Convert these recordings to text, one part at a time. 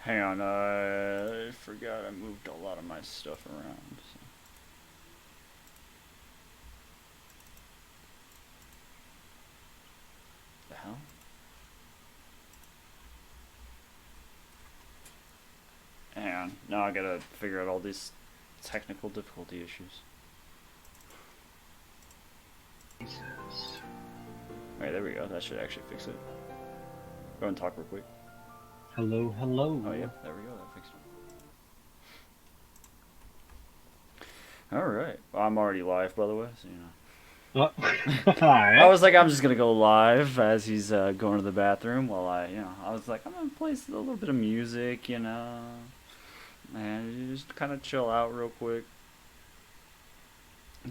Hang on, I forgot I moved a lot of my stuff around. So. The hell? Hang on, now I gotta figure out all these technical difficulty issues. Alright, there we go. That should actually fix it. Go and talk real quick. Hello, hello. Oh, yeah, there we go. That fixed it. Alright. Well, I'm already live, by the way, so you know. Oh, I alright. was like, I'm just gonna go live as he's going to the bathroom while I was like, I'm gonna play a little bit of music, and you just kind of chill out real quick,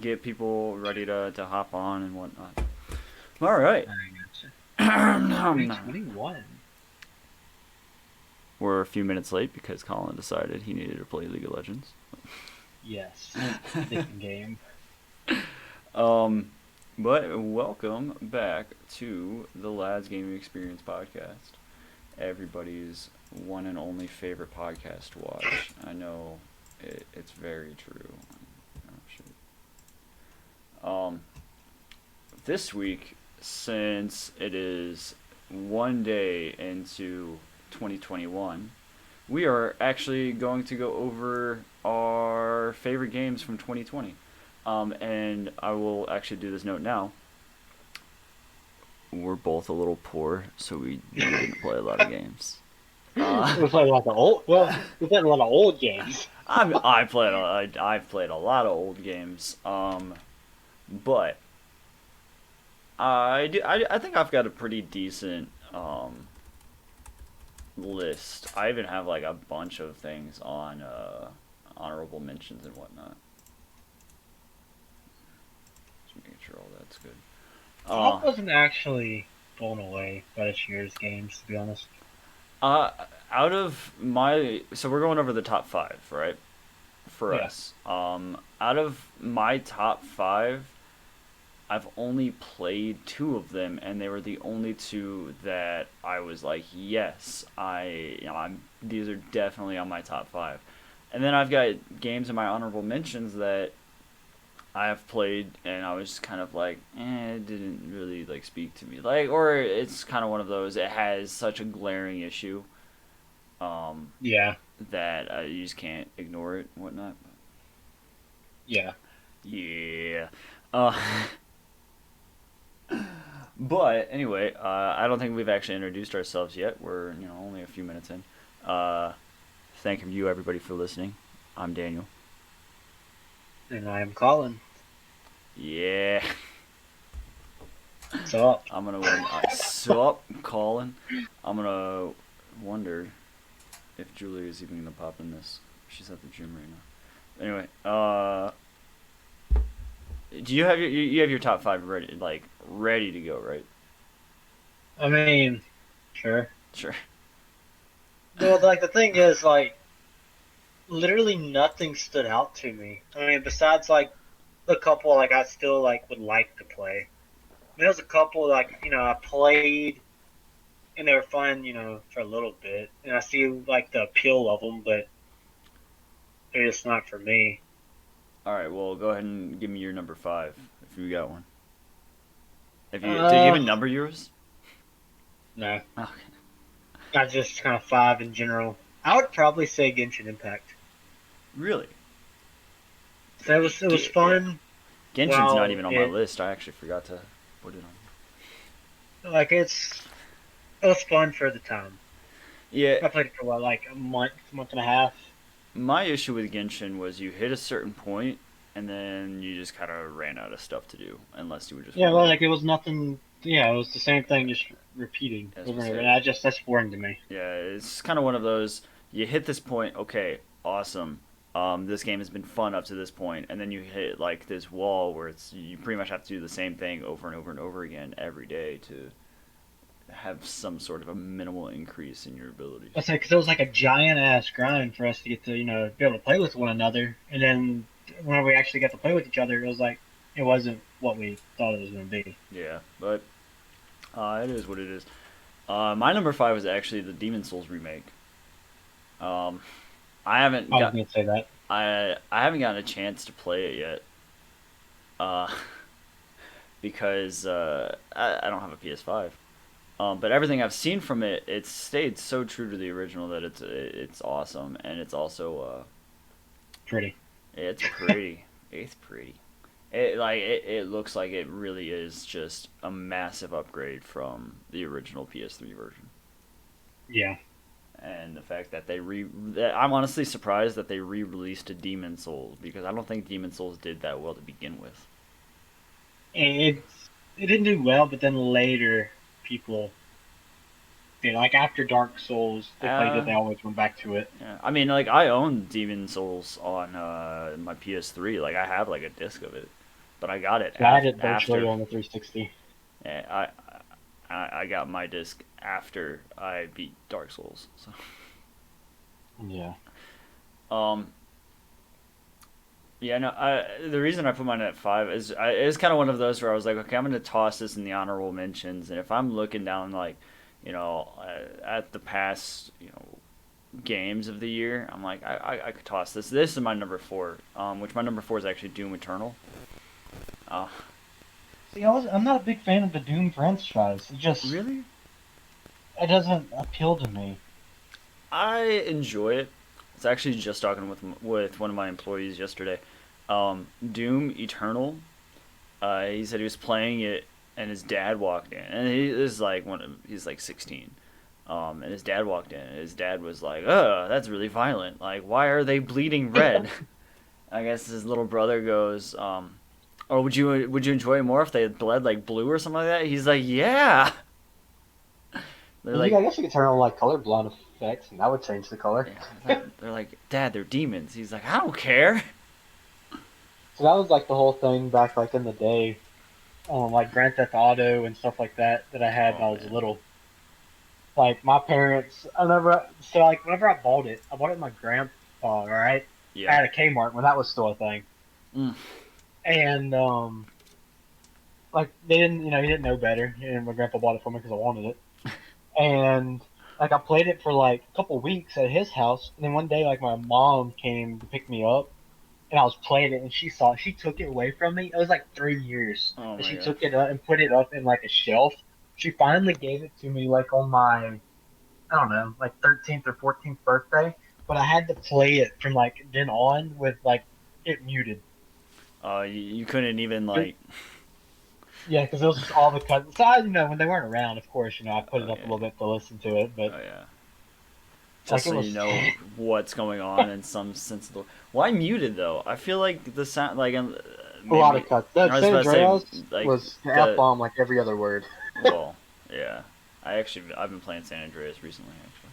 get people ready to hop on and whatnot. All right. I gotcha. 321. We're a few minutes late because Colin decided he needed to play League of Legends. Yes. Different game. Um, but welcome back to the Lads Gaming Experience podcast, everybody's one and only favorite podcast to watch. I know it's very true. Oh, shit. This week, since it is one day into 2021, we are actually going to go over our favorite games from 2020. And I will actually do this note now. We're both a little poor, so we didn't play a lot of games. We played a lot of old. Well, we played a lot of old games. I've played a lot of old games. But I think I've got a pretty decent list. I even have like a bunch of things on honorable mentions and whatnot. Just making sure all that's good. I wasn't actually blown away by this year's games, to be honest. Uh, Out of my, so we're going over the top five, right? For Yeah. us. Out of my top five, I've only played two of them, and they were the only two that I was like, yes, these are definitely on my top five. And then I've got games in my honorable mentions that I have played, and I was kind of like, it didn't really like speak to me, like, or it's kind of one of those. It has such a glaring issue, um, Yeah. that you just can't ignore it and whatnot. Yeah. Yeah. Uh, But anyway, I don't think we've actually introduced ourselves yet. We're only a few minutes in. Uh, Thank you everybody for listening. I'm Daniel. And I am Colin. Yeah, So, I'm gonna win. Sup, Colin. I'm gonna wonder if Julie is even gonna pop in this. She's at the gym right now. Anyway, do you have your top five ready to go, right? I mean, sure. Sure. Well, like, the thing is, like, literally nothing stood out to me. I mean, besides, like, a couple, like, I still, like, would like to play. There's a couple like I played and they were fun, for a little bit, and I see like the appeal of them, but they're just not for me. All right. Well, go ahead and give me your number five if you got one. If you did you Uh, even number yours? no, Okay. I just kind of five in general. I would probably say Genshin Impact. Really? So it was Yeah. fun. Genshin's not Well, even on my it list. I actually forgot to put it on. like it was fun for the time. Yeah, I played it for what, like a month and a half. my issue with Genshin was you hit a certain point and then you just kind of ran out of stuff to do unless you were just Yeah, well, running. like it was nothing. Yeah, it was the same thing, just repeating As we over and over. say, And that's boring to me. yeah, it's kind of one of those. You hit this point, okay, awesome. This game has been fun up to this point, and then you hit like this wall where it's you pretty much have to do the same thing over and over and over again every day to have some sort of a minimal increase in your abilities. I say because it was like a giant ass grind for us to get to be able to play with one another, and then when we actually got to play with each other, it was like it wasn't what we thought it was going to be. Yeah, but it is what it is. My number five was actually the Demon Souls remake. Um, I haven't I was got gonna say that. I haven't gotten a chance to play it yet. Uh, because I don't have a PS5. But everything I've seen from it, it's stayed so true to the original that it's awesome, and it's also Pretty. it's pretty. It's pretty. It looks like it really is just a massive upgrade from the original PS3 version. Yeah. And the fact that I'm honestly surprised that they re-released a Demon Souls because I don't think Demon Souls did that well to begin with. It didn't do well, but then later people did. Like after Dark Souls, they played it. Uh, They always went back to it. yeah. I mean, like I own Demon Souls on my PS3. Like I have like a disc of it, but I got it So I had it virtually after. on the 360. Yeah, I got my disc after I beat Dark Souls. So, Yeah. um, yeah, no, the reason I put mine at five is it's kind of one of those where I was like, okay, I'm gonna toss this in the honorable mentions, and if I'm looking down like, at the past, games of the year, I'm like, I could toss this. This is my number four, which my number four is actually Doom Eternal. Uh, See, I'm not a big fan of the Doom franchise. really, It doesn't appeal to me. I enjoy it. I was actually just talking with one of my employees yesterday. Doom Eternal. He said he was playing it, and his dad walked in, and this is like he's like 16. And his dad walked in, and his dad was like, "Oh, that's really violent. Like, why are they bleeding red?" I guess his little brother goes, "Or would you enjoy it more if they had bled like blue or something like that?" He's like, "Yeah." They're I like, guess you could turn on like colorblind effects, and that would change the color. yeah, they're like, "Dad, they're demons." He's like, "I don't care." So that was like the whole thing back like in the day, like Grand Theft Auto and stuff like that I had Oh when I was man, little. Like my parents, whenever I bought it with my grandpa. All right, I yeah. had a Kmart when that was still a thing, Mm. and like they didn't, he didn't know better, and my grandpa bought it for me because I wanted it, and like I played it for like a couple weeks at his house, and then one day like my mom came to pick me up, and I was playing it, and she took it away from me. It was like 3 years Oh that my she god. took it up and put it up in like a shelf. She finally gave it to me like on my, I don't know, like 13th or 14th birthday, but I had to play it from like then on with like it muted. You couldn't even like. Yeah, because it was just all the cuts. So when they weren't around, of course, I put Oh it up a yeah, little bit to listen to it, but oh yeah. Just like it so you was know what's going on in some sense of the. Why muted though? I feel like the sound like a lot of maybe cuts. That I was San about to say Andreas like was the F the bomb like every other word. well yeah. I've been playing San Andreas recently actually.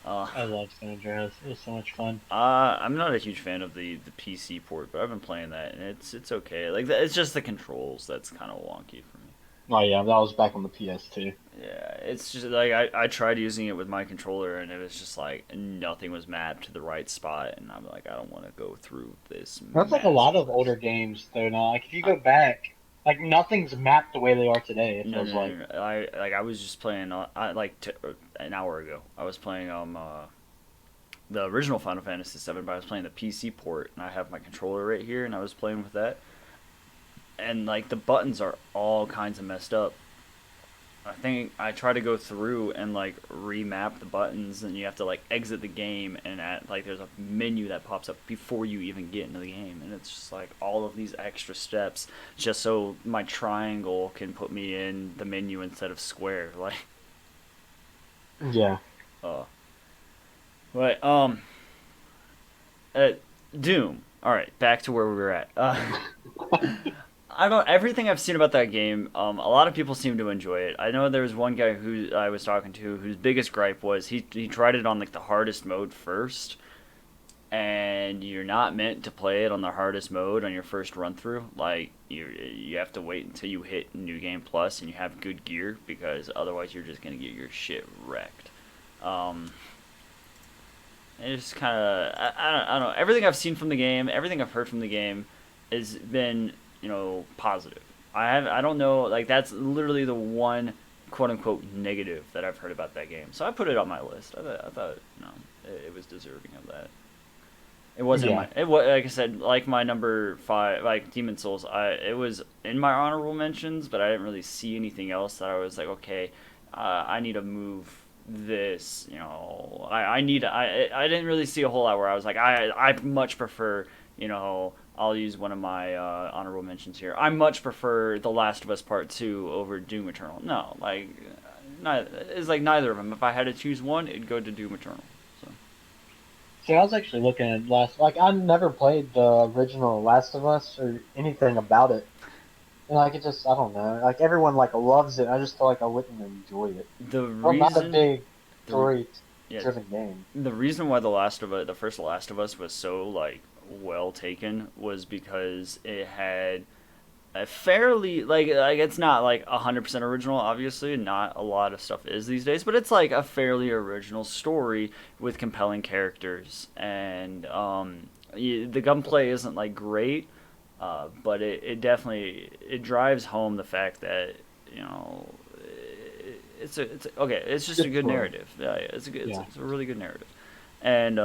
Uh, I love San Andreas. It was so much fun. I'm not a huge fan of the PC port, but I've been playing that and it's okay. Like it's just the controls that's kind of wonky for me. Oh yeah, that was back on the PS2. Yeah, it's just like I tried using it with my controller and it was just like nothing was mapped to the right spot and I'm like I don't want to go through this That's like a lot massive of list. older games though now. Like if you go back, like nothing's mapped the way they are today, it No, feels no, like. no, no. I was just playing an hour ago. I was playing the original Final Fantasy VII, but I was playing the PC port and I have my controller right here and I was playing with that and like the buttons are all kinds of messed up. I think I try to go through and like remap the buttons, and you have to like exit the game, and at like there's a menu that pops up before you even get into the game, and it's just like all of these extra steps just so my triangle can put me in the menu instead of square. Like, Yeah. uh, but uh, Doom. All right, back to where we were at. I don't. Everything I've seen about that game, a lot of people seem to enjoy it. I know there was one guy who I was talking to whose biggest gripe was he tried it on like the hardest mode first, and you're not meant to play it on the hardest mode on your first run through. Like you have to wait until you hit New Game Plus and you have good gear because otherwise you're just gonna get your shit wrecked. Um, it's kind of I don't know. Everything I've seen from the game, everything I've heard from the game, has been positive. I don't know like that's literally the one quote unquote negative that I've heard about that game. So I put it on my list. I thought it was deserving of that. It wasn't Yeah. my. It was like I said, like my number five, like Demon Souls. It was in my honorable mentions, but I didn't really see anything else that I was like, okay, I need to move this. I need. I didn't really see a whole lot where I was like, I much prefer. I'll use one of my honorable mentions here. I much prefer The Last of Us Part Two over Doom Eternal. No, like, it's like neither of them. If I had to choose one, it'd go to Doom Eternal. So. See, I was actually looking at like I never played the original Last of Us or anything about it. And like it just I don't know. Like everyone like loves it. I just feel like I wouldn't enjoy it. The I'm not a reason big the story yeah, driven game. the reason why the first Last of Us was so like well taken was because it had a fairly like it's not like 100% original. Obviously, not a lot of stuff is these days, but it's like a fairly original story with compelling characters, and the gunplay isn't like great, but it definitely it drives home the fact that you know okay. It's just a Good good story. narrative. Yeah, it's a good. Yeah. It's a really good narrative, and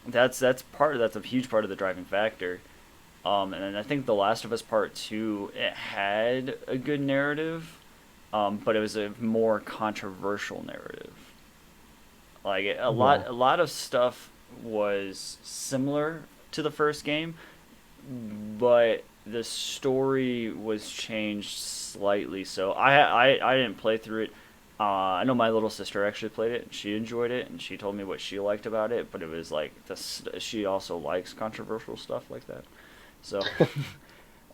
that's a huge part of the driving factor. And I think The Last of Us Part Two it had a good narrative, but it was a more controversial narrative. Like Yeah. a lot of stuff was similar to the first game, but the story was changed slightly. So I didn't play through it. I know my little sister actually played it. And she enjoyed it, and she told me what she liked about it. But it was like she also likes controversial stuff like that. So,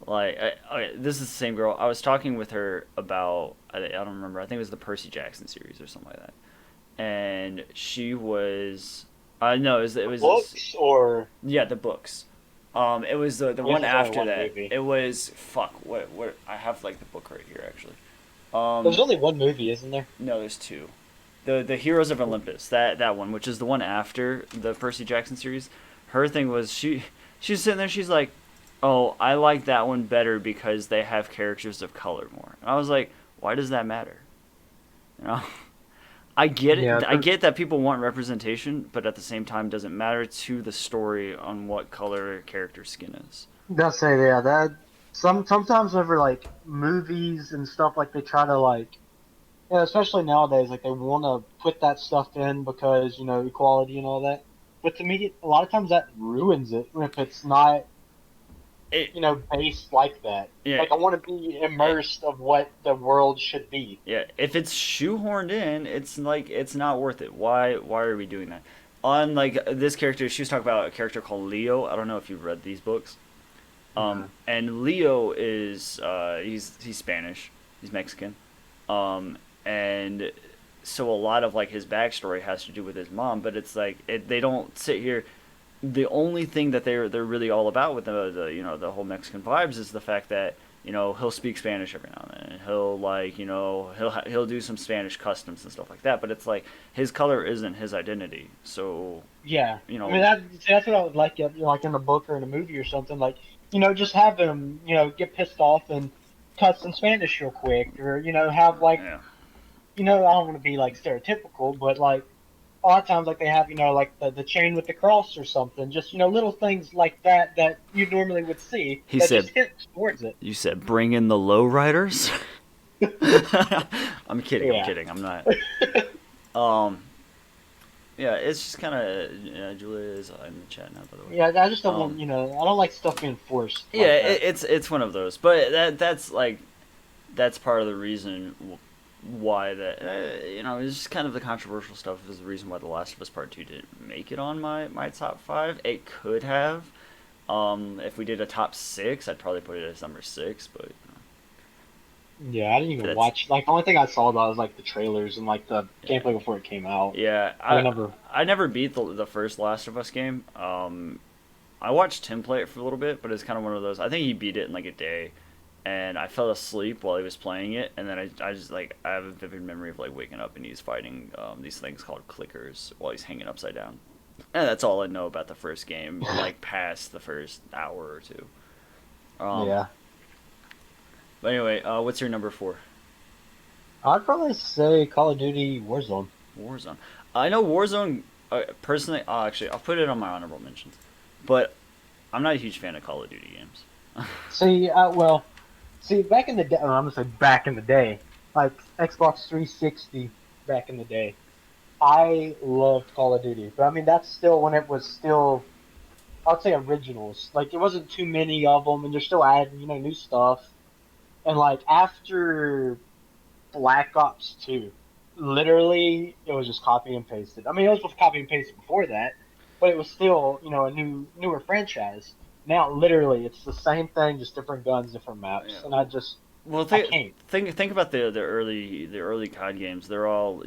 okay, this is the same girl. I was talking with her about I don't remember. I think it was the Percy Jackson series or something like that. And she was, no, it The was books or yeah, the books. It was the I guess one there's only after one that. movie. It was fuck. What I have like the book right here actually. There's Um, only one movie, isn't there? no, there's two. The Heroes of Olympus, that one, which is the one after the Percy Jackson series. Her thing was she's sitting there. She's like, oh, I like that one better because they have characters of color more. And I was like, why does that matter? You know, I get Yeah, it. I 'cause get that people want representation, but at the same time, does it matter to the story on what color a character's skin is? that's say yeah, that sometimes over like movies and stuff like they try to like yeah, especially nowadays, like they want to put that stuff in because equality and all that. But to me, a lot of times that ruins it if it's not It based like that. yeah. Like I want to be It, immersed of what the world should be. Yeah, if it's shoehorned in, it's like it's not worth it. Why are we doing that? On like this character, she was talking about a character called Leo. I don't know if you've read these books. No. And Leo is he's Spanish, he's Mexican, and so a lot of like his backstory has to do with his mom. But it's like they don't sit here. The only thing that they're really all about with the whole Mexican vibes is the fact that he'll speak Spanish every now and then. He'll like he'll do some Spanish customs and stuff like that. But it's like his color isn't his identity. So Yeah, you I mean know that's what I would like, like in a book or in a movie or something. Like just have them, get pissed off and cuss in Spanish real quick, or have like, yeah. I don't want to be like stereotypical, but like a lot of times like they have like the chain with the cross or something, just little things like that that you normally would see He that said just hits towards it. you said bring in the lowriders. I'm kidding. I'm Yeah. kidding. I'm not. Um, yeah, it's just kind of Julia is in the chat now, by the way. Yeah, I just don't want, Um, I don't like stuff being forced yeah, like that. it's one of those, but that's like that's part of the reason why that it's just kind of the controversial stuff is the reason why The Last of Us Part Two didn't make it on my top five. It could have. If we did a top six, I'd probably put it as number six, but Yeah, I didn't even that's watch. Like, the only thing I saw about was like the trailers and like the yeah. gameplay before it came out. Yeah, I never. I never beat the first Last of Us game. I watched Tim play it for a little bit, but it's kind of one of those. I think he beat it in like a day, and I fell asleep while he was playing it, and then I just like I have a vivid memory of like waking up and he's fighting these things called clickers while he's hanging upside down, and that's all I know about the first game, like past the first hour or two. Um, Yeah, but anyway, what's your number four? I'd probably say Call of Duty Warzone. Warzone. I know Warzone. personally, actually, I'll put it on my honorable mentions, but I'm not a huge fan of Call of Duty games. See, back in the day, I'm gonna say back in the day, like Xbox 360 back in the day, I loved Call of Duty. But I mean, that's still when it was still, I'd say originals. Like, there wasn't too many of them, and they're still adding, new stuff. And like after Black Ops 2, literally, it was just copy and pasted. I mean, it was just copy and pasted before that, but it was still, a newer franchise. Now, literally, it's the same thing, just different guns, different maps, Yeah. and Well, I can't. think about the early COD games. They're all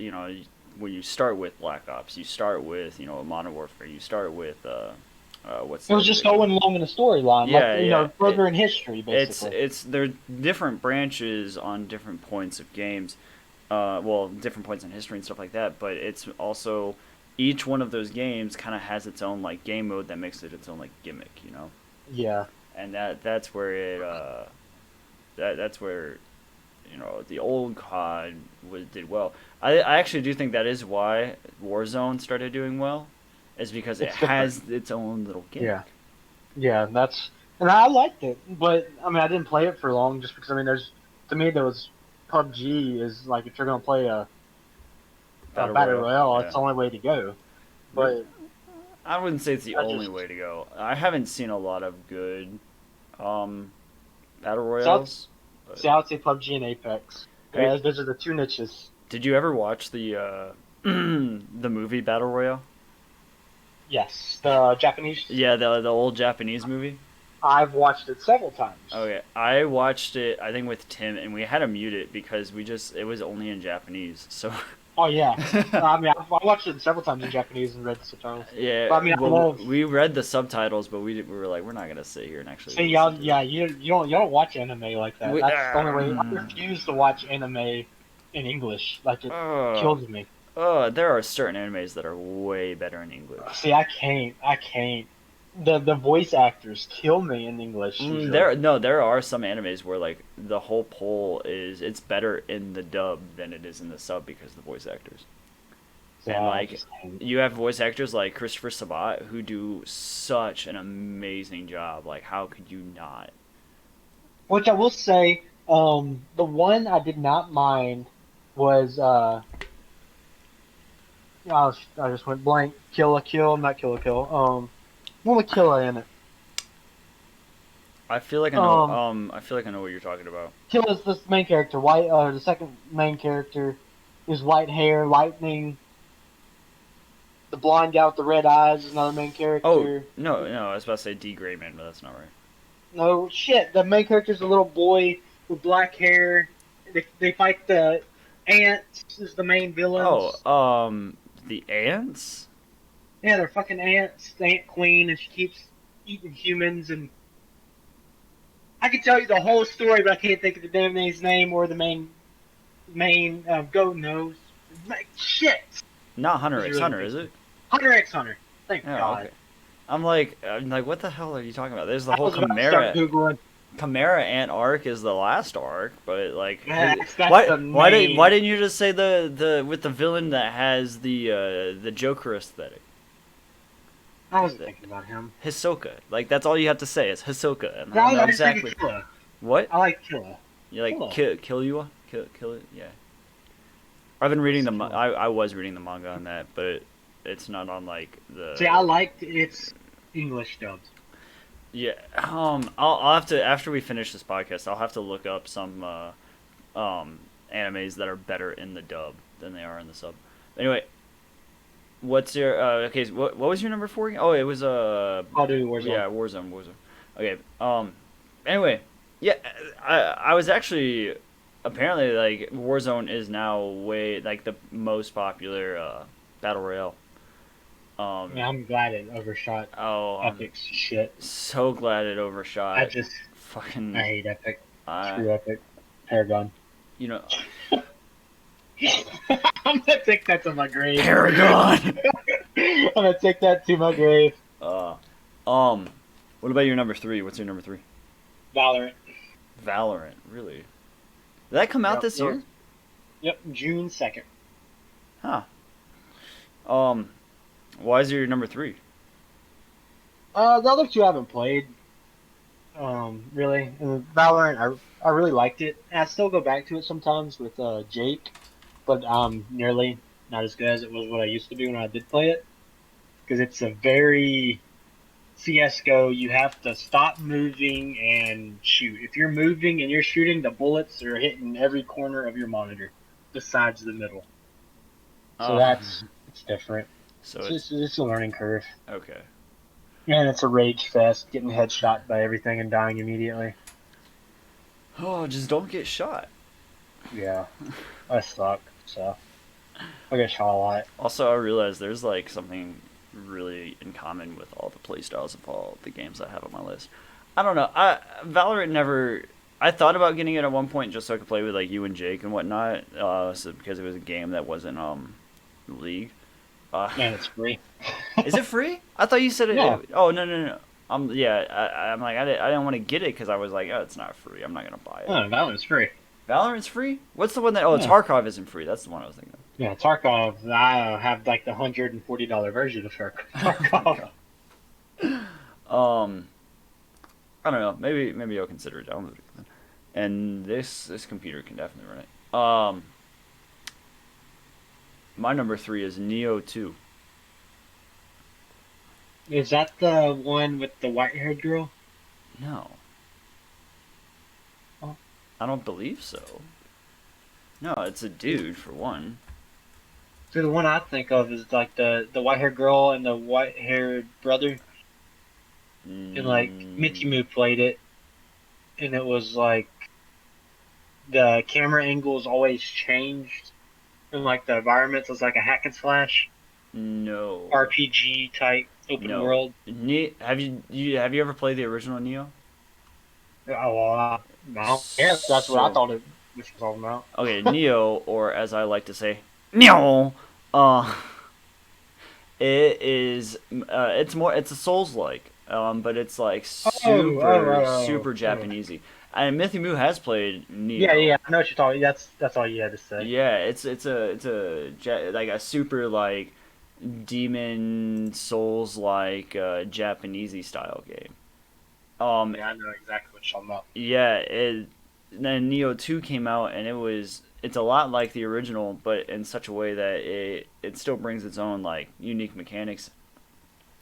when you start with Black Ops, you start with Modern Warfare, you start with what's It the was other just big one? going along in the storyline, like Yeah, yeah. further in history, It's basically. it's they're different branches on different points of games, well, different points in history and stuff like that. But it's also each one of those games kind of has its own like game mode that makes it its own like gimmick. Yeah, And that's where that's where the old COD did well. I actually do think that is why Warzone started doing well, is because it it's different. has its own little gimmick. Yeah, yeah, and I liked it, but I mean, I didn't play it for long just because I mean, to me, there was PUBG is like if you're gonna play a Battle battle Royale, royale, it's yeah. the only way to go. Really, But I wouldn't say it's the I only just way to go. I haven't seen a lot of good um, battle so I'd, royales. But see, I would say PUBG and Apex. have you, Yeah, those are the two niches. did you ever watch the the movie Battle Royale? Yes, the Japanese. Yeah, the old Japanese movie. I've watched it several times. Okay, I watched it. I think with Tim, and we had to mute it because it was only in Japanese. So Oh yeah, I mean, I watched it several times in Japanese and read the subtitles. yeah, But I mean, I well, love. we read the subtitles, but we were like, we're not gonna sit here and actually See, listen y'all, to yeah, it. you don't watch anime like that. We, That's the only way. I refuse to watch anime in English. Like it uh, kills me. there are certain animes that are way better in English. See, I can't. I can't. The voice actors kill me in English usually. There are some animes where like the whole poll is it's better in the dub than it is in the sub because of the voice actors. And Yeah, I like just can't. you have voice actors like Christopher Sabat who do such an amazing job. Like how could you not? Which I will say, the one I did not mind was I just went blank. Kill a Kill, not Kill a Kill. One with Killa in it. I feel like I know. Um, I feel like I know what you're talking about. Killa's the main character. The second main character is white hair, lightning. The blonde guy with the red eyes is another main Oh character. no, no, I was about to say D. Grayman, but that's not right. No shit. The main character's a little boy with black hair. They fight the ants. Is the main Oh, villains. the ants. Yeah, they're fucking ants. The ant queen, and she keeps eating humans. And I can tell you the whole story, but I can't think of the damn name's name or the main goat nose. Like, shit. Not Hunter It's X really Hunter, good. is it? Hunter x Hunter. Thank Oh, God. okay. I'm like, what the hell are you talking about? There's the I whole was about to start googling. Chimera Ant arc is the last arc, but like, Yeah, that's the why main. didn't you just say the with the villain that has the Joker aesthetic? I wasn't thinking about him. Hisoka. Like that's all you have to say is Hisoka, and No, I'll I know was thinking exactly Killa. what I like Killa. you like. Killa. Kill you, kill it. Yeah, I've been reading It's the. Killa. I was reading the manga on that, but it's not on like the. See, I liked its English dubbed. Yeah. I'll have to after we finish this podcast. I'll have to look up some animes that are better in the dub than they are in the sub. Anyway, what's your okay? What was your number four again? Oh, it was I'll do Warzone. yeah, Warzone. Okay. Anyway, yeah, I was actually apparently like Warzone is now way like the most popular battle royale. Yeah, I'm glad it overshot Oh, I'm Epic's shit. so glad it I overshot. just Fucking, I hate Epic. I Screw Epic. Paragon. you know, I'm gonna take that to my grave. Paragon. I'm gonna take that to my grave. uh, um, what about your number three? What's your number three? Valorant. Valorant, really? Did that come out Yep, this yep. year? Yep, June 2nd. Huh. Um, Why is it your number 3? The other two I haven't played. Really, and Valorant, I really liked it. And I still go back to it sometimes with Jake, but nearly not as good as it was what I used to be when I did play it. Because it's a very CS:GO. You have to stop moving and shoot. If you're moving and you're shooting, the bullets are hitting every corner of your monitor, besides the middle. So Uh, that's it's different. so it's It's a learning curve, okay. and it's a rage fest, getting headshot by everything and dying immediately. Oh, just don't get shot. Yeah, I suck. So I get shot a lot. Also, I realize there's like something really in common with all the playstyles of all the games I have on my list. I don't know. Valorant never. I thought about getting it at one point just so I could play with like you and Jake and whatnot. So because it was a game that wasn't League. Uh, Man, it's free. is it free? I thought you said it. Yeah. Oh no no no. Yeah. I'm like I didn't want to get it because I was like, oh, it's not free. I'm not gonna buy it. Oh, that one's free. Valorant's free. What's the one that? Oh, Yeah. Tarkov isn't free. That's the one I was thinking of. Yeah, Tarkov. I have like the $140 version of Tarkov. Um, I don't know. Maybe I'll consider downloading it. And this computer can definitely run it. My number 3 is Neo 2. Is that the one with the white-haired girl? No, Oh. I don't believe so. No, it's a dude for one. So the one I think of is like the white-haired girl and the white-haired brother, and like Mickey Mm, Moo played it, and it was like the camera angles always changed, and like the environments was like a hack and slash no, RPG type open no. world. Have you ever played the original Neo? Oh, well, no. Yes, that's what I So thought it was talking about. okay, Neo, or as I like to say, Neo. Uh, it is. It's a Souls like. But it's like Oh, super oh. Japanesey. And Mithy Moo has played Yeah, Neo. yeah, I know what you're talking. That's all you had to say. Yeah, like a super like demon Souls like Japanesey style game. Um, Yeah, I know exactly what you're talking about. yeah, then Neo 2 came out and it's a lot like the original, but in such a way that it still brings its own like unique mechanics.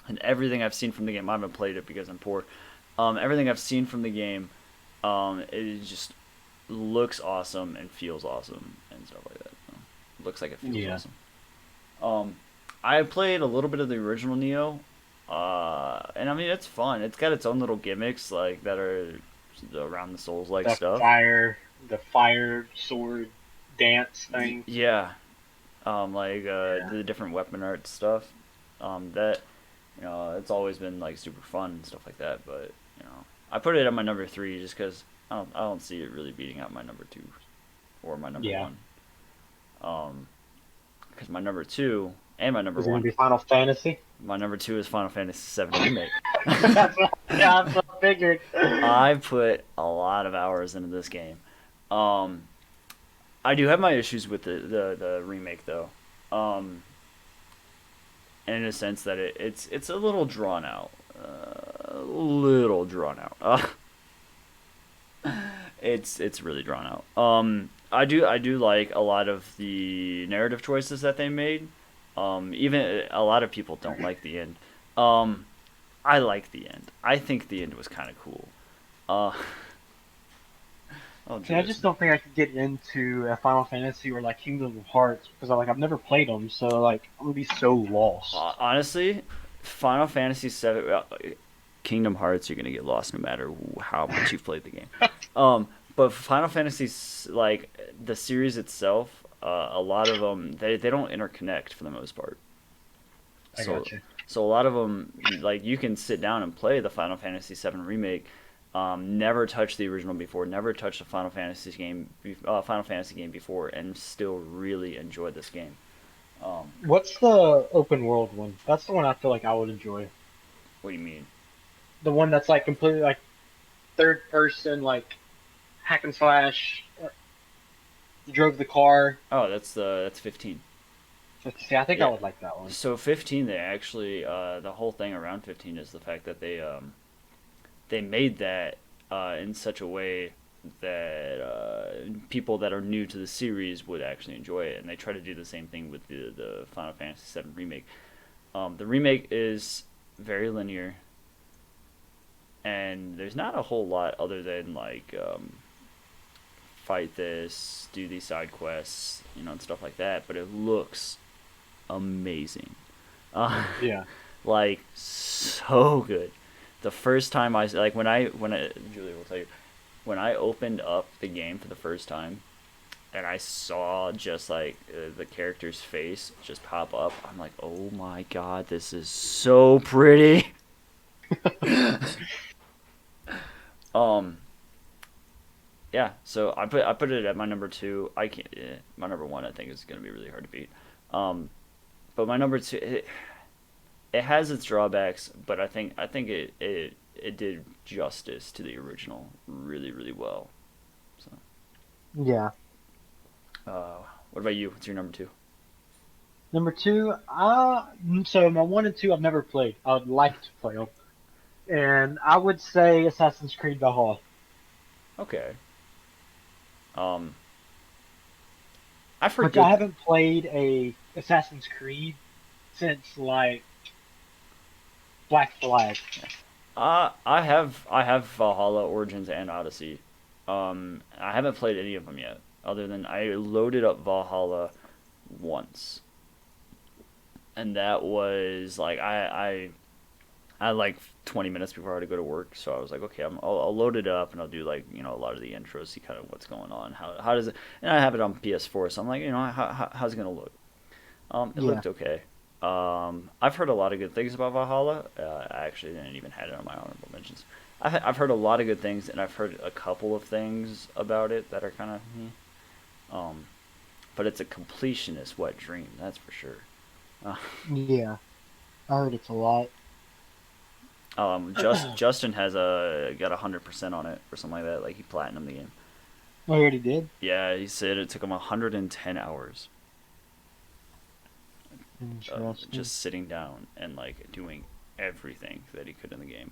And everything I've seen from the game, I haven't played it because I'm poor. Everything I've seen from the game, it just looks awesome and feels awesome and stuff like that. Looks like it feels Yeah. awesome. Um, I played a little bit of the original Neo, and I mean it's fun. It's got its own little gimmicks like that are around the Souls like The stuff. fire, the fire sword dance thing. Yeah, like Yeah. the different weapon art stuff. That it's always been like super fun and stuff like that. But I put it at my number 3 just because I don't see it really beating out my number 2 or my number Yeah. 1. Because my number 2 and my number Is it gonna 1, be Final Fantasy? my number 2 is Final Fantasy 7 Remake. Yeah, that's what I figured. I put a lot of hours into this game. Um, I do have my issues with the remake though. Um, and in a sense that it's a little drawn out. A little drawn out. It's really drawn out. I do like a lot of the narrative choices that they made. Even a lot of people don't like the end. Um, I like the end. I think the end was kind of cool. Uh, oh, See, I jeez. just don't think I could get into a Final Fantasy or like Kingdom Hearts because I've never played them, so like I'm gonna be so lost. Honestly, Final Fantasy VII, Kingdom Hearts, you're gonna get lost no matter how much you've played the game. But Final Fantasy, like the series itself, a lot of them they don't interconnect for the most part. I So got you. so a lot of them like you can sit down and play the Final Fantasy VII remake. Never touched the original before, never touched a Final Fantasy game before, and still really enjoyed this game. Um, What's the open world one? That's the one I feel like I would enjoy. what do you mean? The one that's like completely like third person, like hack and slash. You drove the car. Oh, that's 15. See, I think I Yeah. would like that one. So 15, they actually the whole thing around 15 is the fact that they made that in such a way that people that are new to the series would actually enjoy it, and they try to do the same thing with the Final Fantasy VII remake. The remake is very linear, and there's not a whole lot other than like fight this, do these side quests, and stuff like that. But it looks amazing, uh, Yeah. like so good. The first time I like when I Julia will tell you when I opened up the game for the first time and I saw just like the character's face just pop up, I'm like, oh my god, this is so pretty. um, yeah. So I put it at my number two. I can't. My number one, I think, is gonna be really hard to beat. Um, but my number two, it has its drawbacks, but I think it did justice to the original really really well. So, Yeah. what about you? What's your number two? Number two, so my one and two I've never played. I would like to play them, and I would say Assassin's Creed Valhalla. Okay. Um, I've heard Which I good. haven't played a Assassin's Creed since like Black Flag. I have Valhalla, Origins, and Odyssey. I haven't played any of them yet, other than I loaded up Valhalla once, and that was like I like 20 minutes before I had to go to work, so I was like, okay, I'll load it up and I'll do like a lot of the intros, see kind of what's going on, how does it, and I have it on PS4, so I'm like, how's it gonna look? It Yeah. looked okay. I've heard a lot of good things about Valhalla. I actually didn't even have it on my honorable mentions. I've heard a lot of good things, and I've heard a couple of things about it that are kind of, but it's a completionist wet dream, that's for sure. Uh, Yeah. I heard it's a lot. Justin has got 100% on it or something like that. Like he platinumed the game. I already did. Yeah, he said it took him 110 hours Interesting. just sitting down and like doing everything that he could in the game.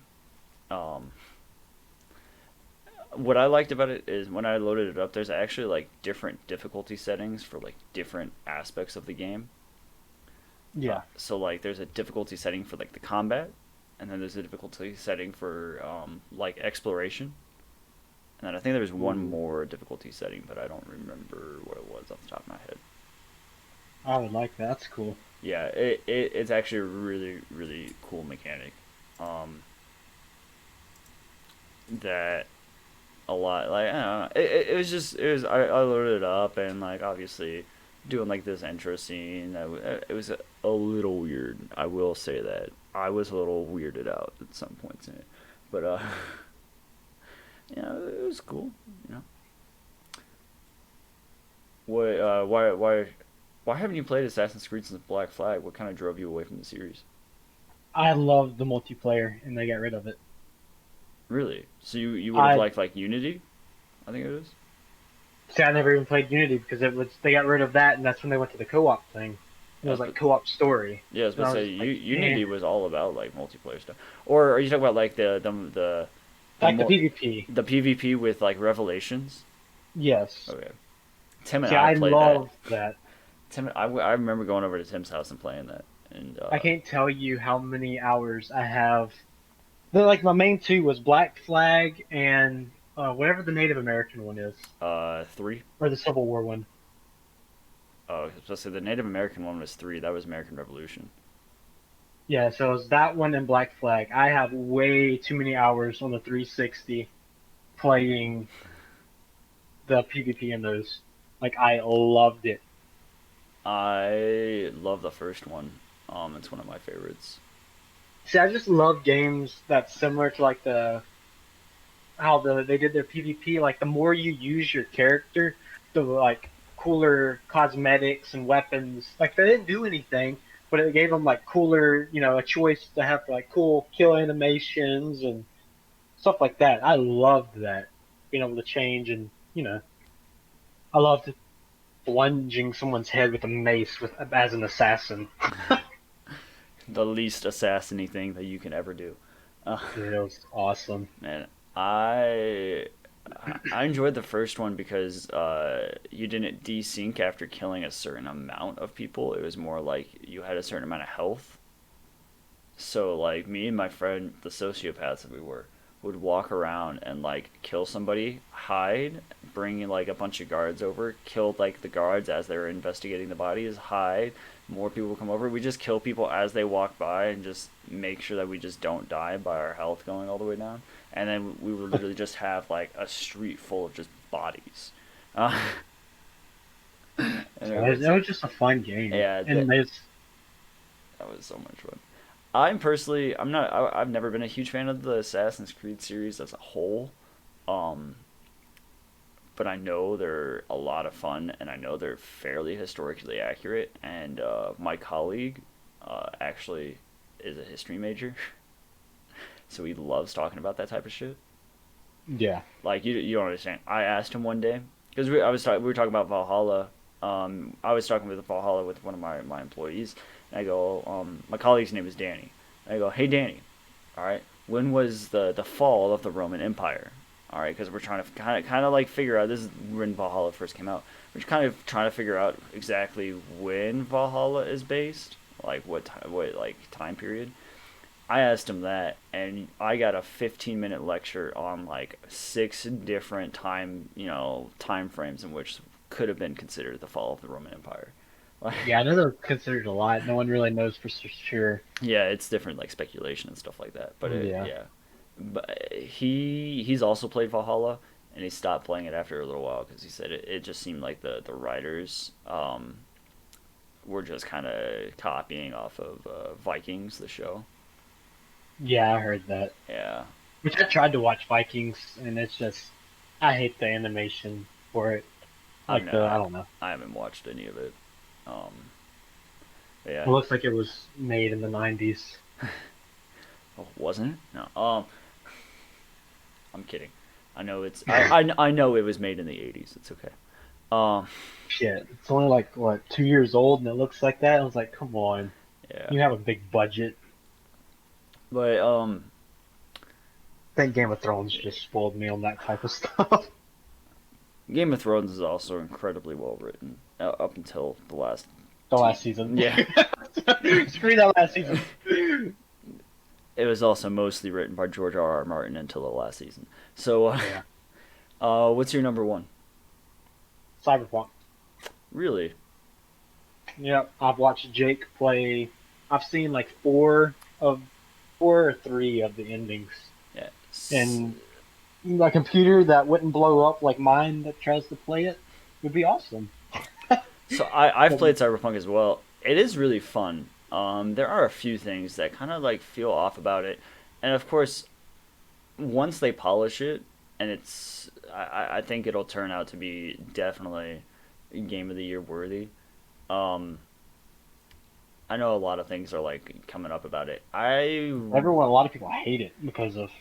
Um, what I liked about it is when I loaded it up, there's actually like different difficulty settings for like different aspects of the game. Yeah. So like there's a difficulty setting for like the combat, and then there's a difficulty setting for like exploration, and then I think there's one Ooh. more difficulty setting, but I don't remember what it was off the top of my head. I would like that. That's cool. Yeah, it's actually a really really cool mechanic. Um, that a lot like I don't know. It was just I loaded it up and like obviously doing like this intro scene. It was a little weird. I will say that I was a little weirded out at some points in it, but it was cool. You know what? Why haven't you played Assassin's Creed since Black Flag? What kind of drove you away from the series? I love the multiplayer, and they got rid of it. Really? So you would have I liked like Unity? I think it is. See, I never even played Unity because it was they got rid of that, and that's when they went to the co-op thing. It was Yes, like but co-op story. yeah, I was And about to I was say just like, Unity was all about like multiplayer stuff. Or are you talking about like the like the mo- PvP. the PvP with like Revelations? Yes. Okay. Tim and See, I I played that. love that. I remember going over to Tim's house and playing that. And I can't tell you how many hours I have. Like my main two was Black Flag and whatever the Native American one is, three. or the Civil War one. Oh, so the Native American one was three. That was American Revolution. Yeah, so it was that one and Black Flag. I have way too many hours on the 360 playing the PvP in those. Like I loved it. I love the first one. It's one of my favorites. See, I just love games that's similar to like they did their PvP. Like the more you use your character, the like cooler cosmetics and weapons. Like they didn't do anything, but it gave them like cooler, a choice to have like cool kill animations and stuff like that. I loved that, being able to change and I loved plunging someone's head with a mace as an assassin. The least assassiny thing that you can ever do. Uh, Dude, it was awesome. Man, I I enjoyed the first one because you didn't desync after killing a certain amount of people. It was more like you had a certain amount of health. So like me and my friend, the sociopaths that we were, would walk around and like kill somebody, hide, bring like a bunch of guards over, kill like the guards as they were investigating the bodies, hide. More people come over. We just kill people as they walk by and just make sure that we just don't die by our health going all the way down. And then we would literally just have like a street full of just bodies. Uh, and So it was, it was just a fun game, yeah, and it's that was so much fun. I'm personally, I'm not, I've never been a huge fan of the Assassin's Creed series as a whole. Um, but I know they're a lot of fun, and I know they're fairly historically accurate. And my colleague actually is a history major, so he loves talking about that type of shit. yeah. Like you don't understand. I asked him one day because we were talking about Valhalla. I was talking with Valhalla with one of my employees, and I go, my colleague's name is Danny. And I go, hey Danny, all right, when was the fall of the Roman Empire? All right, because we're trying to kind of like figure out. This is when Valhalla first came out. We're kind of trying to figure out exactly when Valhalla is based, like what like time period. I asked him that, and I got a 15-minute lecture on like 6 different time frames in which could have been considered the fall of the Roman Empire. Like, Yeah, I know they're considered a lot. No one really knows for sure. yeah, it's different, like speculation and stuff like that. But Yeah. yeah, but he's also played Valhalla, and he stopped playing it after a little while because he said it just seemed like the writers were just kind of copying off of Vikings, the show. Yeah, I heard that. Yeah, Which I tried to watch Vikings, and it's just I hate the animation for it. I've Like no, the I, I don't know. I haven't watched any of it. Um, It yeah, looks like it was made in the '90s. oh, wasn't it? No. I'm kidding. I know it's. I know it was made in the '80s. It's okay. Um, Shit, it's only like what 2 years old, and it looks like that. I was like, come on, yeah, you have a big budget. but I think Game of Thrones just spoiled me on that type of stuff. Game of Thrones is also incredibly well written up until the last. The last season. Yeah, Screw that last season. it was also mostly written by George R. R. Martin until the last season. So, Yeah. what's your number one? Cyberpunk. Really? Yep, I've watched Jake play. I've seen like four or three of the endings, Yeah. and a computer that wouldn't blow up like mine that tries to play it would be awesome. So I've played Cyberpunk as well. It is really fun. There are a few things that kind of like feel off about it, and of course, once they polish it, and I think it'll turn out to be definitely Game of the Year worthy. Um, I know a lot of things are like coming up about it. A lot of people hate it because of,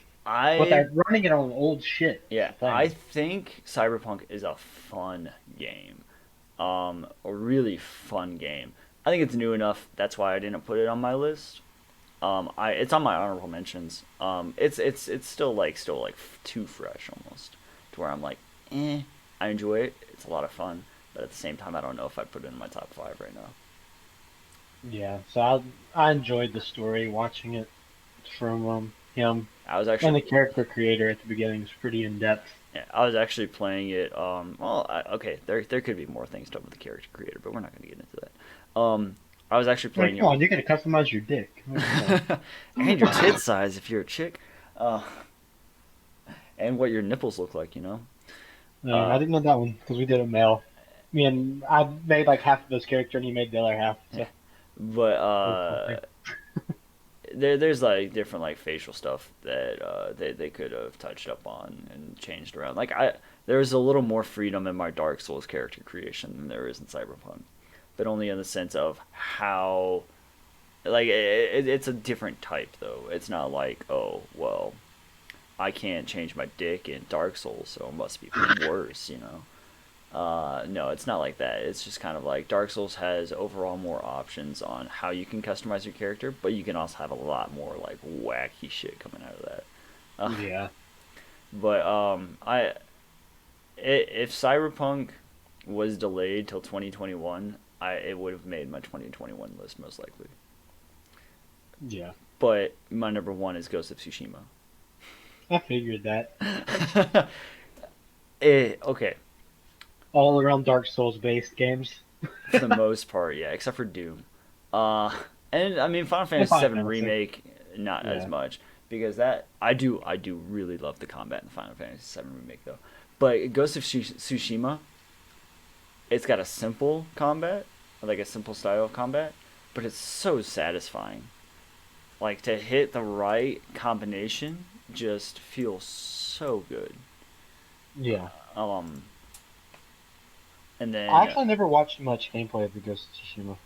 but I they're running it on old shit. yeah, That's the I thing. think Cyberpunk is a fun game. A really fun game. I think it's new enough. That's why I didn't put it on my list. It's on my honorable mentions. It's still like too fresh almost, to where I'm like, eh. I enjoy it. It's a lot of fun, but at the same time, I don't know if I'd put it in my top five right now. Yeah, so I enjoyed the story watching it from him I was and actually the character creator at the beginning is pretty in depth. Yeah, I was actually playing it. Okay, there could be more things done with the character creator, but we're not going to get into that. I was actually Like, playing come on, you're gonna customize your dick. it, and your tit size if you're a chick, uh, and what your nipples look like. I didn't know that one because we did a male. Me and I made like half of his character, and he made the other half. Yeah. So But it was something. there's like different like facial stuff that they could have touched up on and changed around. Like there's a little more freedom in my Dark Souls character creation than there is in Cyberpunk, but only in the sense of how like it's a different type though. It's not like, oh well, I can't change my dick in Dark Souls, so it must be worse. No, it's not like that. It's just kind of like Dark Souls has overall more options on how you can customize your character, but you can also have a lot more like wacky shit coming out of that. Uh, Yeah. but if Cyberpunk was delayed till 2021, it would have made my 2021 list most likely. Yeah. But my number one is Ghost of Tsushima. I figured that. Okay, All around Dark Souls based games. for the most part, yeah, except for Doom. Uh, and I mean Final And Fantasy Final VII Fantasy. remake, not as Yeah. much because that I do really love the combat in the Final Fantasy VII remake though. But Ghost of Tsushima, it's got a simple combat, like a simple style of combat, but it's so satisfying. Like to hit the right combination just feels so good. Yeah. Um, and I then actually never watched much gameplay of the Ghost of Tsushima.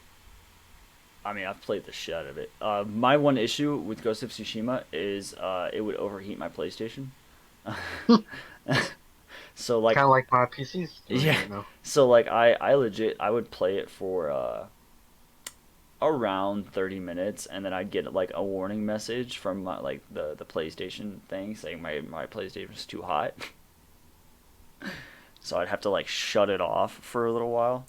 I mean, I've played the shit out of it. My one issue with Ghost of Tsushima is it would overheat my PlayStation. So It's like, kind of like my PC's doing yeah. right now. So like, I legit I would play it for around 30 minutes, and then I'd get like a warning message from my, like the PlayStation thing saying my PlayStation's too hot. So I'd have to like shut it off for a little while.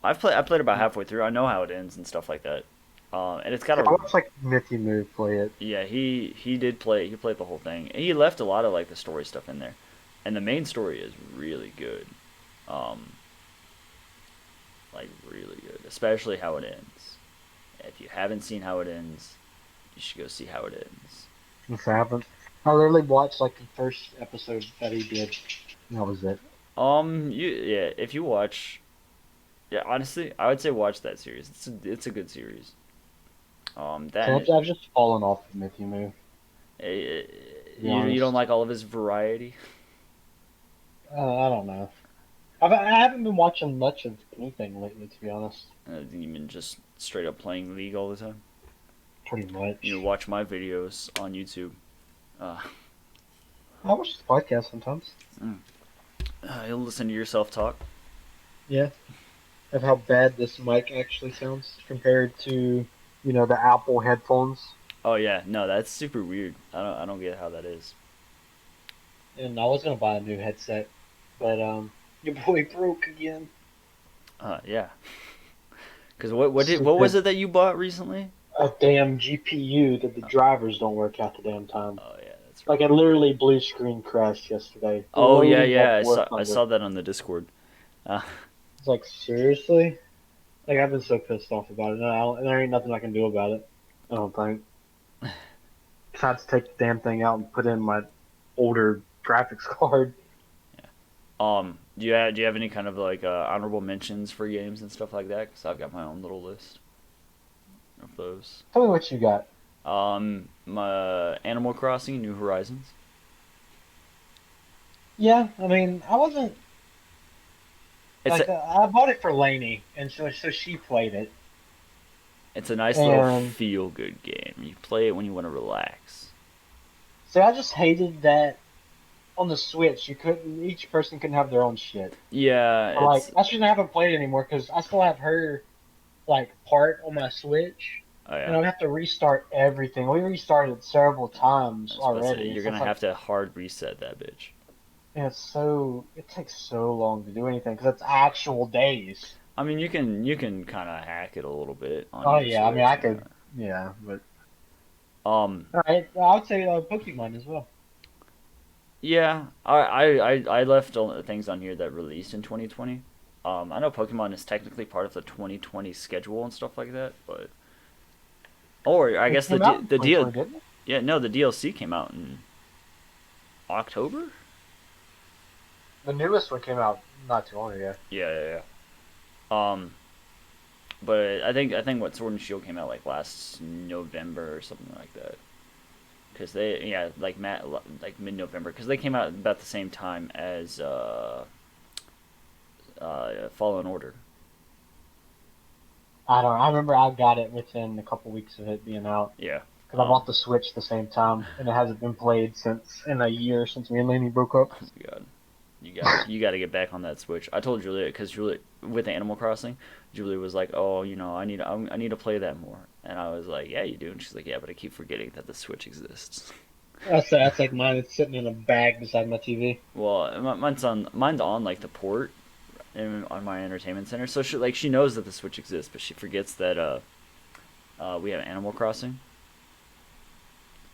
I played about halfway through. I know how it ends and stuff like that. And it's got Yeah, I a watched like Mithy Move play it. yeah, he did play. He played the whole thing. He left a lot of like the story stuff in there, and the main story is really good. Um, like really good, especially how it ends. If you haven't seen how it ends, you should go see how it ends. If I haven't, I literally watched like the first episode that he did. And that was it. Yeah, if you watch, yeah, honestly, I would say watch that series. It's a good series. That So and I've just fallen off of Mithy Move, to be you don't honest. like all of his variety. I don't know. I haven't been watching much of anything lately, to be honest. You mean just straight up playing League all the time. Pretty You much. watch my videos on YouTube. Uh, I watch the podcast sometimes. you'll listen to yourself talk. Yeah. Of how bad this mic actually sounds compared to, the Apple headphones. Oh yeah, no, that's super weird. I don't get how that is. And I was gonna buy a new headset, but your boy broke again. Yeah. Cause what was Stupid. it that you bought recently? A damn GPU that the drivers don't work out the damn time. Oh yeah, that's Like right. I literally blue screen crashed yesterday. Oh yeah, Loading yeah. up War I Thunder. saw that on the Discord. Uh, It's like seriously? Like I've been so pissed off about it. And there ain't nothing I can do about it. I don't think. I had to take the damn thing out and put in my older graphics card. do you have any kind of like honorable mentions for games and stuff like that? Cause I've got my own little list of those. Tell me what you got. My Animal Crossing: New Horizons. Yeah, I mean, I wasn't It's a I bought it for Lainey, and so she played it, it's a nice little and feel good game. You play it when you want to relax. so I just hated that on the Switch you couldn't each person couldn't have their own shit. Yeah, So like it's that's the reason I haven't played it anymore because I still have her like part on my Switch, oh and yeah. I have to restart everything. We restarted several I times was about to say already. you're So gonna it's like have to hard reset that bitch. it takes so long to do anything because it's actual days. I mean, you can kind of hack it a little bit on Oh your yeah, I mean I Switch and could, whatnot. yeah, but Um, all right, I would say Pokemon as well. yeah, I left all things on here that released in 2020. I know Pokemon is technically part of the 2020 schedule and stuff like that, but or I It guess the came out in the deal 2020, didn't it? yeah no the DLC came out in October. The newest one came out not too long ago. Yeah. But I think what Sword and Shield came out like last November or something like that. Because they like mid November because they came out about the same time as Fallen Order. I don't. I remember I got it within a couple weeks of it being out Yeah. because I bought the Switch the same time, and it hasn't been played since in a year since me and Lainey broke up. Oh my god. You got to get back on that Switch. I told Julia because Julia with Animal Crossing, Julia was like, "Oh, I need to play that more," and I was like, "Yeah, you do," and she's like, "Yeah, but I keep forgetting that the Switch exists." That's like mine. It's sitting in a bag beside my TV. Well, mine's on like the port on my entertainment center, so she knows that the Switch exists, but she forgets that we have Animal Crossing.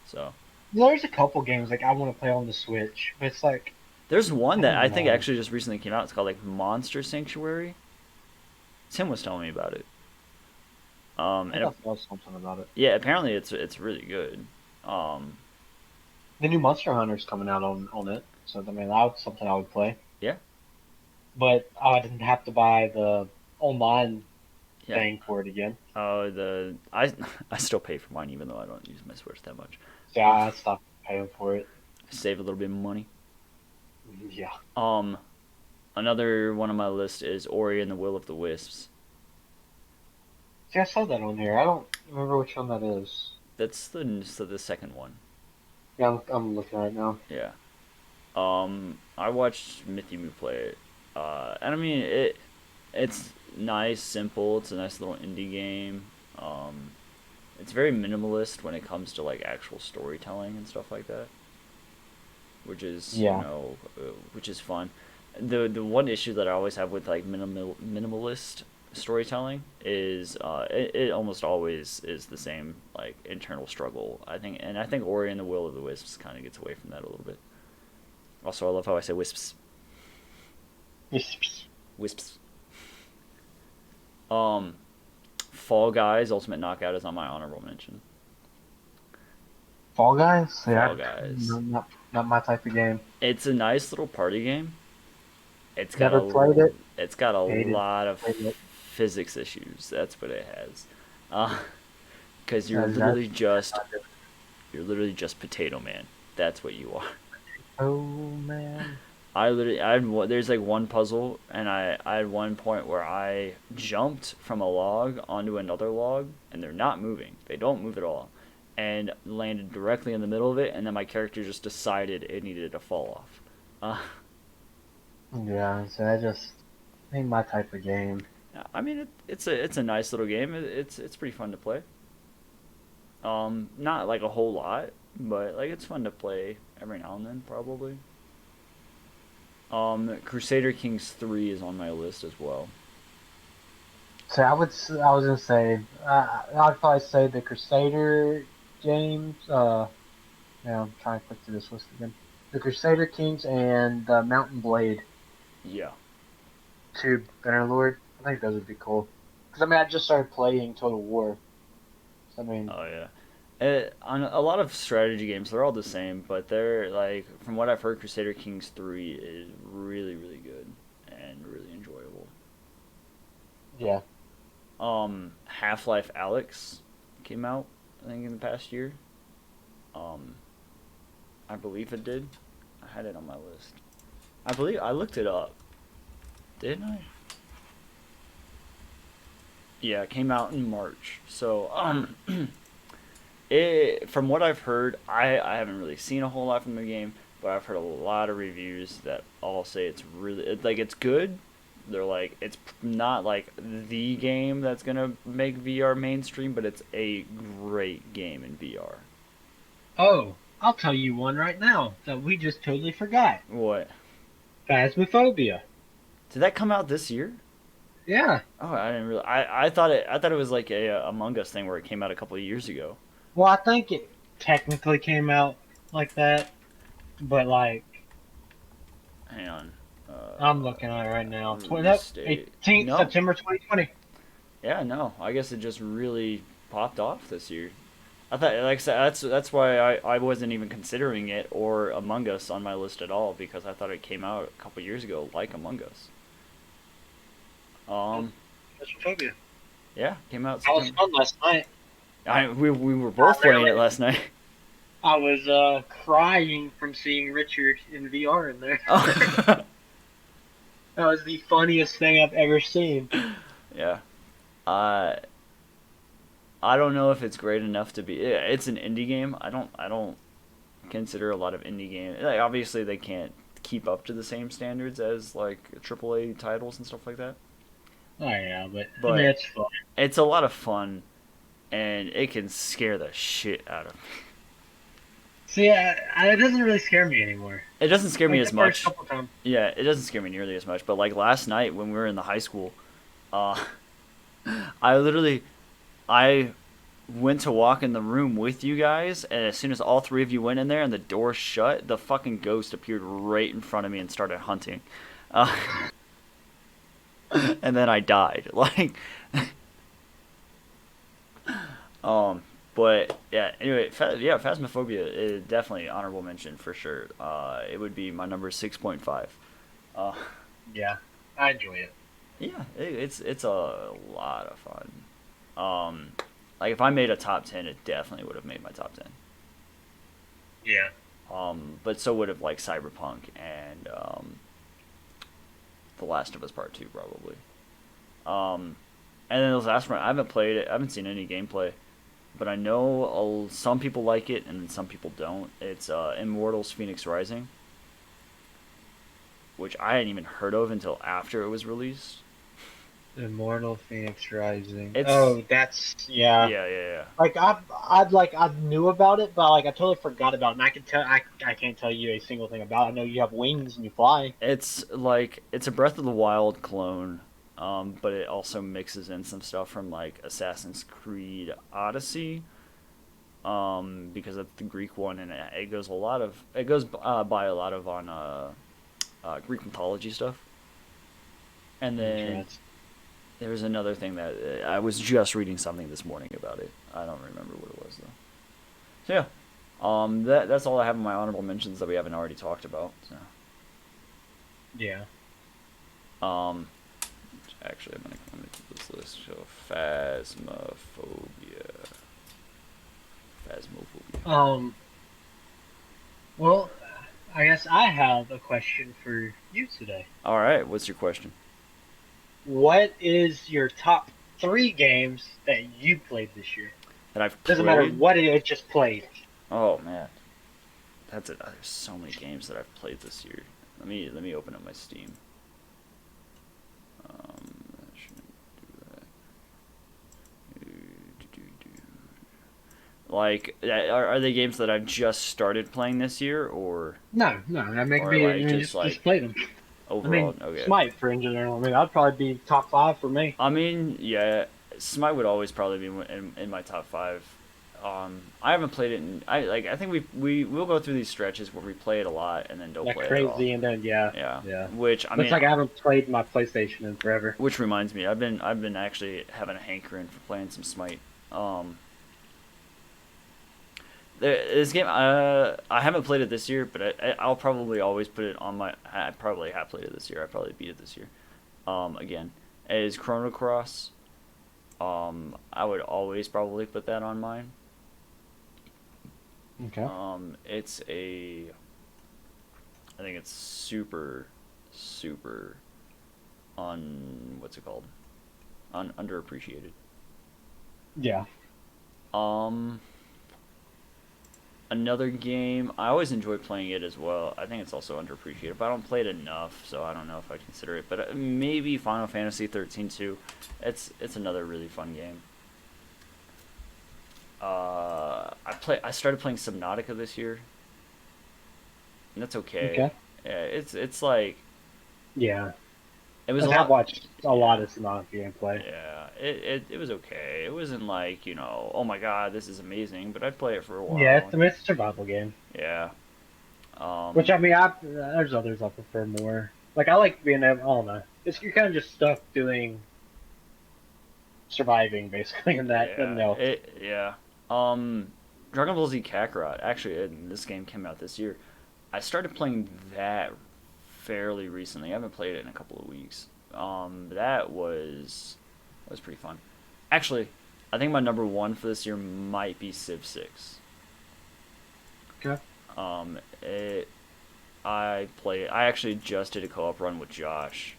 So There's a couple games like I want to play on the Switch, but it's like there's one I that don't I think know. actually just recently came out. It's called like Monster Sanctuary. Tim was telling me about it. I And thought there was something about it. yeah, apparently it's really good. Um, The new Monster Hunter's coming out on it, so I mean that's something I would play. yeah, But I didn't have to buy the online yeah. thing for it again. The I still pay for mine even though I don't use my Switch that much. So Uh, I stopped paying for it. Save a little bit of money. Yeah. Um, Another one on my list is Ori and the Will of the Wisps. See, I saw that on here. I don't remember which one that is. That's the second one. Yeah, I'm looking right now. Yeah. I watched Mithy Moo play it. And I mean it's nice, simple. It's a nice little indie game. It's very minimalist when it comes to like actual storytelling and stuff like that, which is Yeah. which is fun. The one issue that I always have with like minimalist storytelling is it almost always is the same like internal struggle. I think Ori and the Will of the Wisps kind of gets away from that a little bit. Also, I love how I say wisps. Wisps. Um, Fall Guys Ultimate Knockout is on my honorable mention. Fall Guys? Fall Yeah. Guys. No, not my type of game. It's a nice little party game. It's got Never played it. a Hated lot of played it. physics issues. That's what it has. Because That, you're literally just Potato Man. That's what you are. oh man. There's like one puzzle, and I had one point where I jumped from a log onto another log, and they're not moving. They don't move at all, and landed directly in the middle of it, and then my character just decided it needed to fall off. Yeah, so I just ain't my type of game. I mean, it's a nice little game. It's pretty fun to play. Not like a whole lot, but like it's fun to play every now and then, probably. Crusader Kings 3 is on my list as well. So I was gonna say, I'd probably say the Crusader games. Yeah, I'm trying to click through this list again. The Crusader Kings and the Mountain Blade Yeah. 2 Bannerlord. I think those would be cool. Because I mean, I just started playing Total War. So, I mean, Oh yeah. On a lot of strategy games, they're all the same, but they're like from what I've heard, Crusader Kings 3 is really really good and really enjoyable. yeah. Half-Life Alyx came out I think in the past year. Um, I believe it did. I had it on my list. I believe I looked it up. Didn't I? Yeah, it came out in March. So, from what I've heard, I haven't really seen a whole lot from the game, but I've heard a lot of reviews that all say it's like it's good. They're like it's not like the game that's gonna make VR mainstream, but it's a great game in VR. Oh, I'll tell you one right now that we just totally forgot. What? Phasmophobia. Did that come out this year? Yeah. Oh, I didn't really. I thought it was like a Among Us thing where it came out a couple of years ago. Well, I think it technically came out like that, but like Hang on. I'm looking at it right now. Release date. 18th No. September 2020. Yeah, no. I guess it just really popped off this year. I thought, like I said, that's why I wasn't even considering it or Among Us on my list at all because I thought it came out a couple years ago, like Among Us. Um, Phasmophobia. yeah, came out I was September. fun last night. We were both playing it last night. I was crying from seeing Richard in VR in there. Oh, That was the funniest thing I've ever seen. yeah. Uh, I don't know if it's great enough to be. It's an indie game. I don't consider a lot of indie games. Like, obviously, they can't keep up to the same standards as like AAA titles and stuff like that. Oh yeah, but I mean But it's fun. it's a lot of fun, and it can scare the shit out of me. See, it doesn't really scare me anymore. It doesn't scare me Like as the first much. couple times. Yeah, it doesn't scare me nearly as much. But like last night when we were in the high school, uh, I literally I went to walk in the room with you guys, and as soon as all three of you went in there and the door shut, the fucking ghost appeared right in front of me and started hunting. Uh, and then I died. Like, um, but yeah. Anyway, yeah, Phasmophobia is definitely honorable mention for sure. It would be my number 6.5. Uh, Yeah, I enjoy it. yeah, it's a lot of fun. Like if I made a top 10, it definitely would have made my top 10. Yeah. But so would have like Cyberpunk and The Last of Us Part Two probably. And then those last one, I haven't played it. I haven't seen any gameplay, but I know some people like it and some people don't. It's Immortals: Phoenix Rising, which I hadn't even heard of until after it was released. Immortal Phoenix Rising. It's Oh, that's yeah. yeah. Like I knew about it, but like I totally forgot about it. And I can tell I can't tell you a single thing about it. I know you have wings and you fly. It's like it's a Breath of the Wild clone, but it also mixes in some stuff from like Assassin's Creed Odyssey, because that's the Greek one, and it goes by a lot of on Greek mythology stuff. And then Interesting. there's another thing that I was just reading something this morning about it. I don't remember what it was though. So yeah, that's all I have in my honorable mentions that we haven't already talked about. So. Yeah. Um, Actually, I'm gonna keep this list. So phasmophobia. Well, I guess I have a question for you today. All right, what's your question? What is your top three games that you played this year? That I've Doesn't matter played? what it is, just played. Oh man, that's it. There's so many games that I've played this year. Let me open up my Steam. I shouldn't do that. Like, are they games that I've just started playing this year, No. I mean, or like just just like played them. I overall? mean, Okay. Smite for in general. I mean, that'd probably be top five for me. I mean, yeah, Smite would always probably be in my top five. I haven't played it. I think we'll go through these stretches where we play it a lot and then don't Like play it at all. crazy, and then yeah. Yeah. Which I Looks mean, like I haven't played my PlayStation in forever. which reminds me, I've been actually having a hankering for playing some Smite. This game, I haven't played it this year, but I'll probably always put it on my. I probably have played it this year. I probably beat it this year. Again, is Chrono Cross. I would always probably put that on mine. Okay. It's I think it's super, super what's it called? Underappreciated. Yeah. Um, Another game, I always enjoy playing it as well. I think it's also underappreciated, but I don't play it enough, so I don't know if I consider it. But maybe Final Fantasy 13 too. It's another really fun game. I started playing Subnautica this year, and that's okay. Okay. Yeah, it's like Yeah, it was a and I've lot. watched a lot Yeah, of Sonata gameplay. yeah. It was okay. It wasn't like oh my god, this is amazing. But I'd play it for a Yeah, while. I mean, it's a survival game. Yeah. Which Um. I mean, there's others I prefer more. Like I like being able. I don't know. It's you're kind of just stuck doing surviving basically in that. Nothing Yeah. else. Yeah. Um. Dragon Ball Z Kakarot. Actually, this game came out this year. I started playing that fairly recently. I haven't played it in a couple of weeks. That was pretty fun. Actually, I think my number one for this year might be Civ 6. Okay. It I actually just did a co-op run with Josh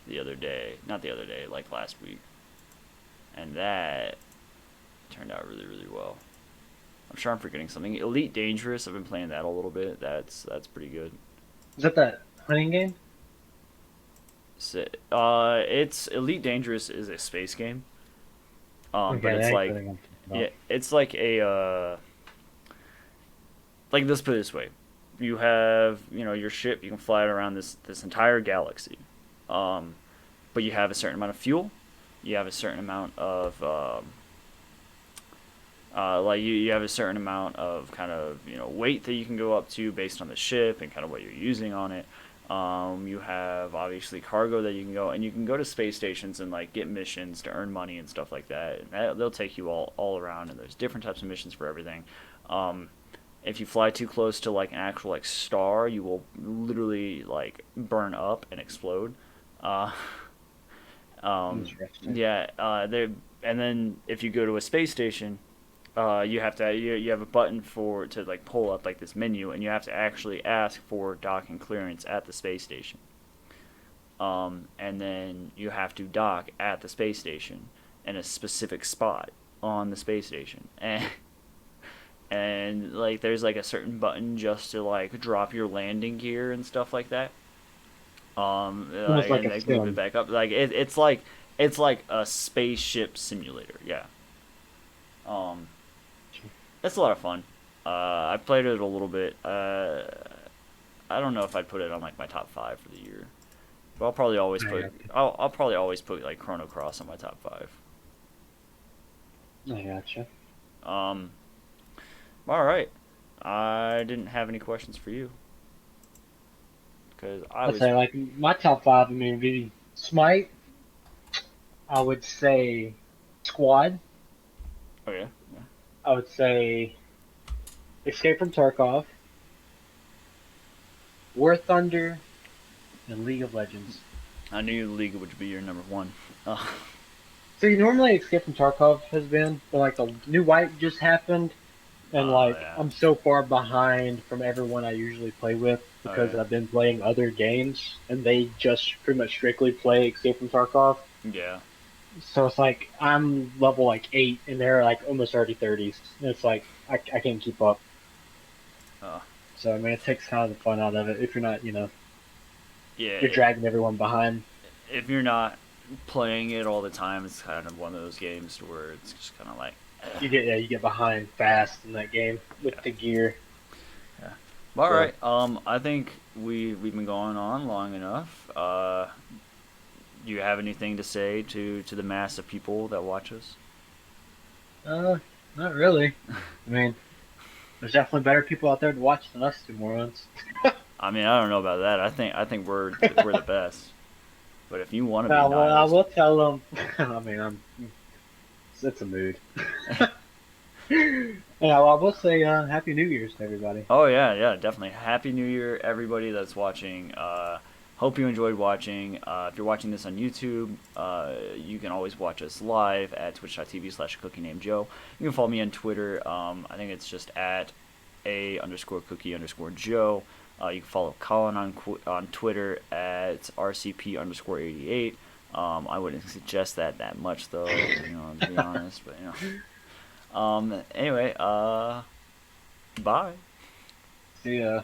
the other day. Not the other day, like last week. And that turned out really, really well. I'm sure I'm forgetting something. Elite Dangerous, I've been playing that a little bit. That's pretty good. Is that hunting game? It's Elite Dangerous is a space game. Okay, But that it's ain't the like, thing I'm thinking yeah, about. it's like a like let's put it this way: you have your ship, you can fly it around this entire galaxy, um, but you have a certain amount of fuel, you have a certain amount of like you have a certain amount of kind of weight that you can go up to based on the ship and kind of what you're using on it. You have obviously cargo that you can go, and you can go to space stations and like get missions to earn money and stuff like that. And they'll take you all around, and there's different types of missions for everything. Um, if you fly too close to like an actual like star, you will literally like burn up and explode. Uh, Interesting. yeah, and then if you go to a space station, you have to you have a button for to like pull up like this menu, and you have to actually ask for docking clearance at the space station. And then you have to dock at the space station in a specific spot on the space station, and like there's like a certain button just to like drop your landing gear and stuff like that. Almost like And a like move it sim. back up. Like it's like a spaceship simulator. Yeah. Um, it's a lot of fun. I played it a little bit. I don't know if I'd put it on like my top five for the year, but I'll probably always I put got I'll probably always put like Chrono Cross on my top five. I gotcha. Um, all right. I didn't have any questions for you because I I'd was. say like my top five. I mean, would be Smite. I would say Squad. Oh yeah. I would say Escape from Tarkov, War Thunder, and League of Legends. I knew the League would be your number one. Uh, See, normally Escape from Tarkov has been, but like the new wipe just happened, and like yeah. I'm so far behind from everyone I usually play with Oh because yeah. I've been playing other games, and they just pretty much strictly play Escape from Tarkov. Yeah. So it's like I'm level like 8, and they're like almost already 30s. And it's like I can't keep up. Uh, So I mean, it takes kind of the fun out of it if you're not, yeah. you're dragging everyone behind. If you're not playing it all the time, it's kind of one of those games where it's just kind of like, You get behind fast in that game with yeah. the gear. Yeah. All So right. I think we've been going on long enough. Do you have anything to say to the mass of people that watch us? uh, not really. I mean, there's definitely better people out there to watch than us two morons. I mean, I don't know about that. I think we're the best. But if you want to be Well, I nihilist, will tell them. I mean, it's a mood. Yeah, well, I will say Happy New Year's to everybody. oh yeah, yeah, definitely. Happy New Year, everybody that's watching. Hope you enjoyed watching. If you're watching this on YouTube, you can always watch us live at twitch.tv/cookie named Joe. You can follow me on Twitter. I think it's just at a_cookie_Joe. You can follow Colin on Twitter at RCP_88. I wouldn't suggest that much though, to be honest. But anyway, bye. See ya.